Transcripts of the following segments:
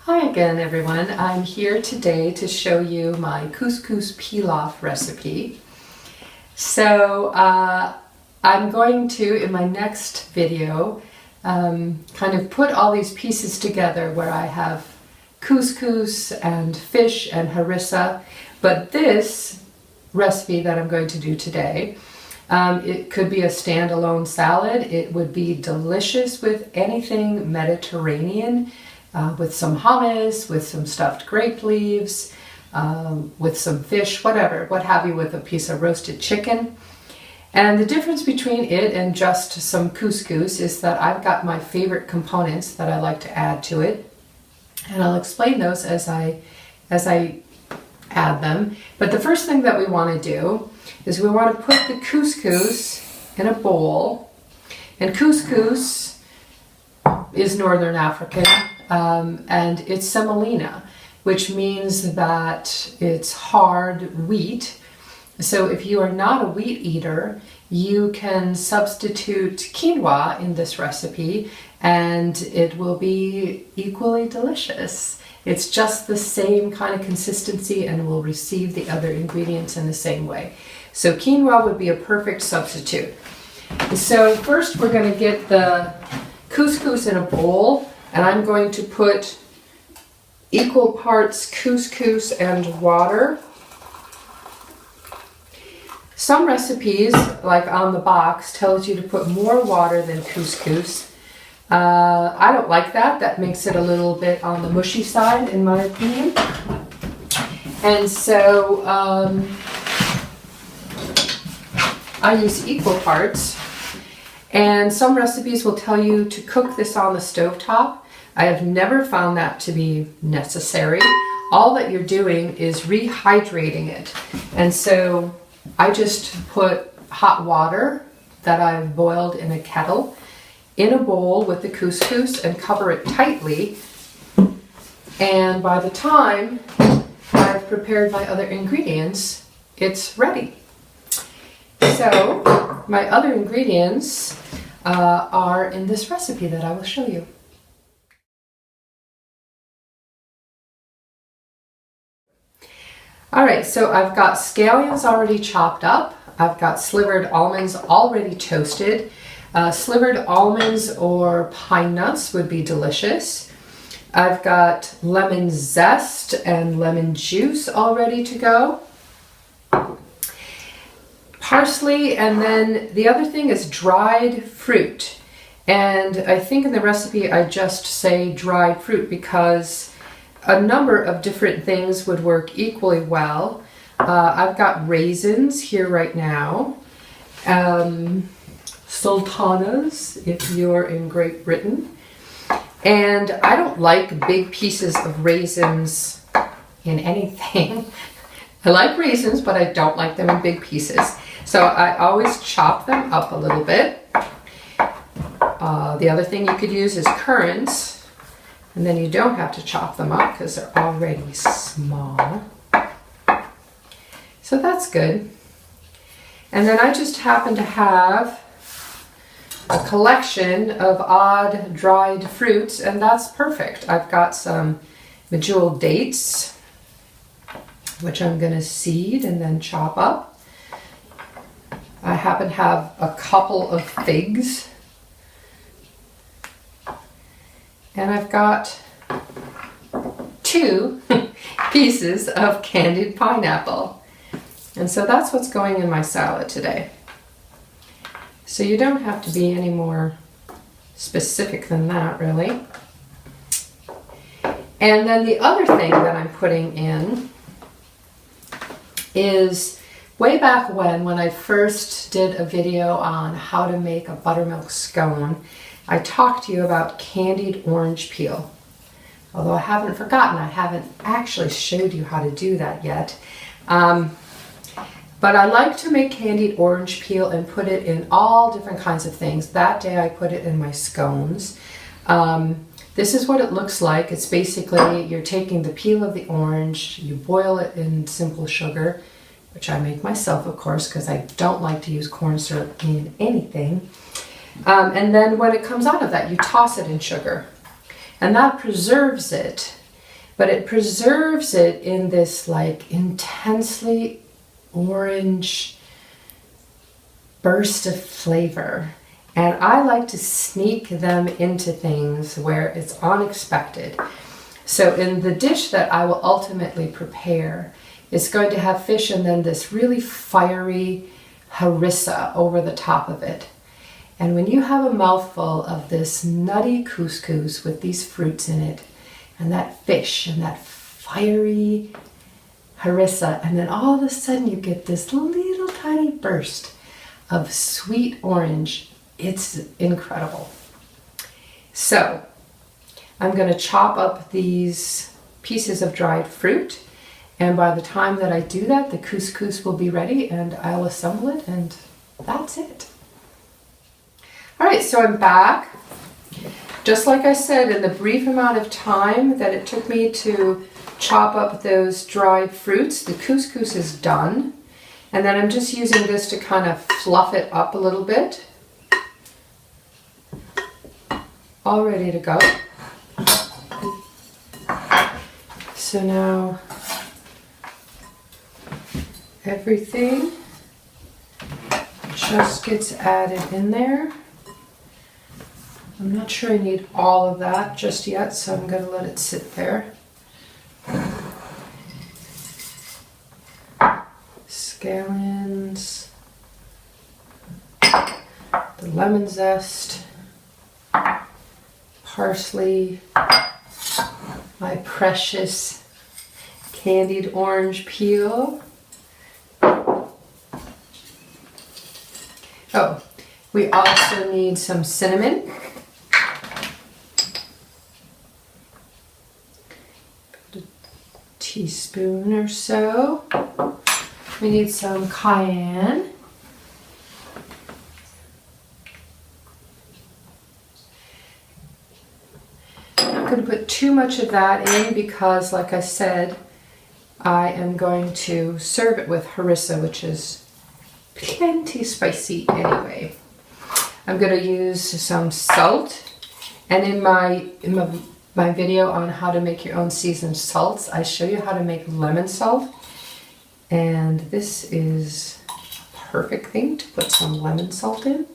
Hi again, everyone. I'm here today to show you my couscous pilaf recipe. So I'm going to, in my next video, kind of put all these pieces together where I have couscous and fish and harissa. But this recipe that I'm going to do today, it could be a standalone salad. It would be delicious with anything Mediterranean. With some hummus, with some stuffed grape leaves, with some fish, whatever, what have you, with a piece of roasted chicken. And the difference between it and just some couscous is that I've got my favorite components that I like to add to it. And I'll explain those as I add them. But the first thing that we want to do is we want to put the couscous in a bowl. And couscous is Northern African. And it's semolina, which means that it's hard wheat. So if you are not a wheat eater, you can substitute quinoa in this recipe and it will be equally delicious. It's just the same kind of consistency and will receive the other ingredients in the same way. So quinoa would be a perfect substitute. So first we're going to get the couscous in a bowl. And I'm going to put equal parts couscous and water. Some recipes, like on the box, tells you to put more water than couscous. I don't like that. That makes it a little bit on the mushy side, in my opinion. And so I use equal parts. And some recipes will tell you to cook this on the stovetop. I have never found that to be necessary. All that you're doing is rehydrating it. And so I just put hot water that I've boiled in a kettle in a bowl with the couscous and cover it tightly. And by the time I've prepared my other ingredients, it's ready. So my other ingredients are in this recipe that I will show you. Alright, so I've got scallions already chopped up. I've got slivered almonds already toasted. Slivered almonds or pine nuts would be delicious. I've got lemon zest and lemon juice all ready to go. Parsley, and then the other thing is dried fruit. And I think in the recipe I just say dried fruit because a number of different things would work equally well. I've got raisins here right now. Sultanas, if you're in Great Britain. And I don't like big pieces of raisins in anything. I like raisins, but I don't like them in big pieces. So I always chop them up a little bit. The other thing you could use is currants, and then you don't have to chop them up because they're already small. So that's good. And then I just happen to have a collection of odd dried fruits, and that's perfect. I've got some medjool dates, which I'm going to seed and then chop up. I happen to have a couple of figs. And I've got 2 pieces of candied pineapple. And so that's what's going in my salad today. So you don't have to be any more specific than that, really. And then the other thing that I'm putting in is way back when I first did a video on how to make a buttermilk scone, I talked to you about candied orange peel. Although I haven't forgotten, I haven't actually showed you how to do that yet. But I like to make candied orange peel and put it in all different kinds of things. That day I put it in my scones. This is what it looks like. It's basically, you're taking the peel of the orange, you boil it in simple sugar, which I make myself, of course, because I don't like to use corn syrup in anything. And then when it comes out of that, you toss it in sugar. And that preserves it but it preserves it in this like intensely orange burst of flavor. And I like to sneak them into things where it's unexpected. So in the dish that I will ultimately prepare, it's going to have fish and then this really fiery harissa over the top of it. And when you have a mouthful of this nutty couscous with these fruits in it, and that fish and that fiery harissa, and then all of a sudden you get this little tiny burst of sweet orange, it's incredible. So I'm going to chop up these pieces of dried fruit, and by the time that I do that, the couscous will be ready and I'll assemble it, and that's it. All right, so I'm back. Just like I said, in the brief amount of time that it took me to chop up those dried fruits, the couscous is done. And then I'm just using this to kind of fluff it up a little bit. All ready to go. So now everything just gets added in there. I'm not sure I need all of that just yet, so I'm going to let it sit there. Scallions, the lemon zest, parsley, my precious candied orange peel. Oh, we also need some cinnamon. A teaspoon or so. We need some cayenne. I'm not going to put too much of that in because, like I said, I am going to serve it with harissa, which is plenty spicy anyway. I'm going to use some salt, and in my video on how to make your own seasoned salts, I show you how to make lemon salt. And this is a perfect thing to put some lemon salt in.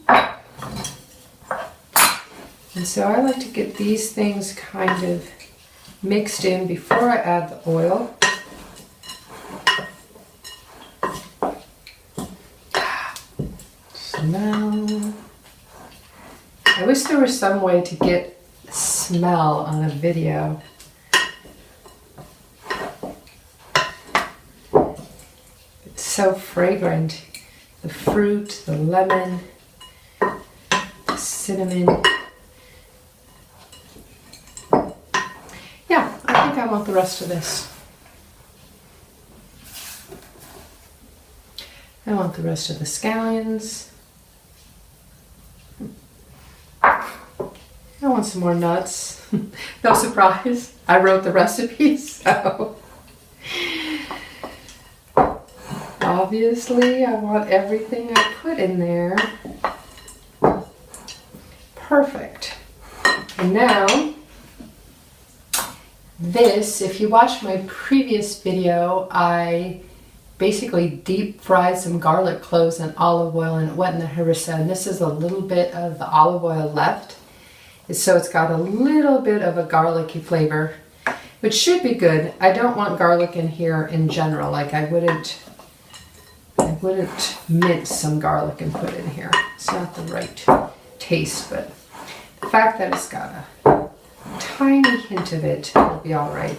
And so I like to get these things kind of mixed in before I add the oil. Smell. I wish there was some way to get smell on a video. So fragrant. The fruit, the lemon, the cinnamon. Yeah, I think I want the rest of this. I want the rest of the scallions. I want some more nuts. No surprise, I wrote the recipe, so obviously I want everything I put in there. Perfect. And now, this, if you watched my previous video, I basically deep fried some garlic cloves in olive oil and it went in the harissa, and this is a little bit of the olive oil left. So it's got a little bit of a garlicky flavor, which should be good. I don't want garlic in here in general. Like I wouldn't mince some garlic and put it in here. It's not the right taste, but the fact that it's got a tiny hint of it will be all right.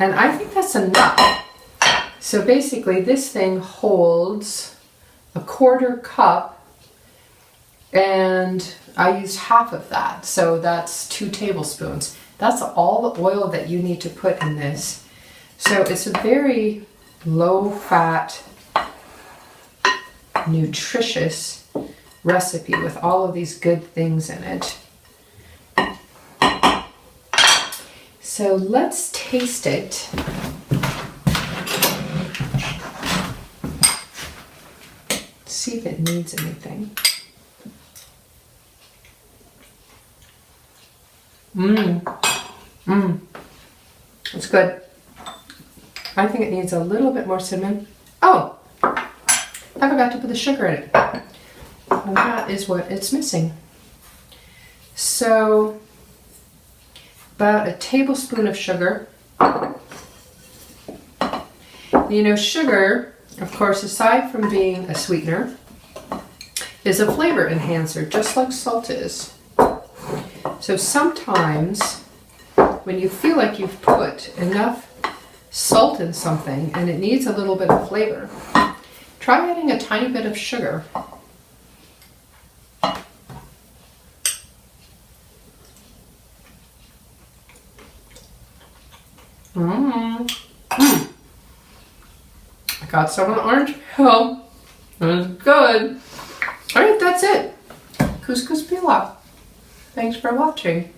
And I think that's enough. So basically this thing holds a 1/4 cup, and I used half of that. So that's 2 tablespoons. That's all the oil that you need to put in this. So it's a very low fat, nutritious recipe with all of these good things in it. So let's taste it. See if it needs anything. It's good. I think it needs a little bit more cinnamon. Oh, I forgot to put the sugar in it. And that is what it's missing. So, about a tablespoon of sugar. You know, sugar, of course, aside from being a sweetener, is a flavor enhancer, just like salt is. So sometimes, when you feel like you've put enough salt in something and it needs a little bit of flavor, try adding a tiny bit of sugar. I got some of the orange peel. It was good. Alright, that's it. Couscous Pilaf. Thanks for watching.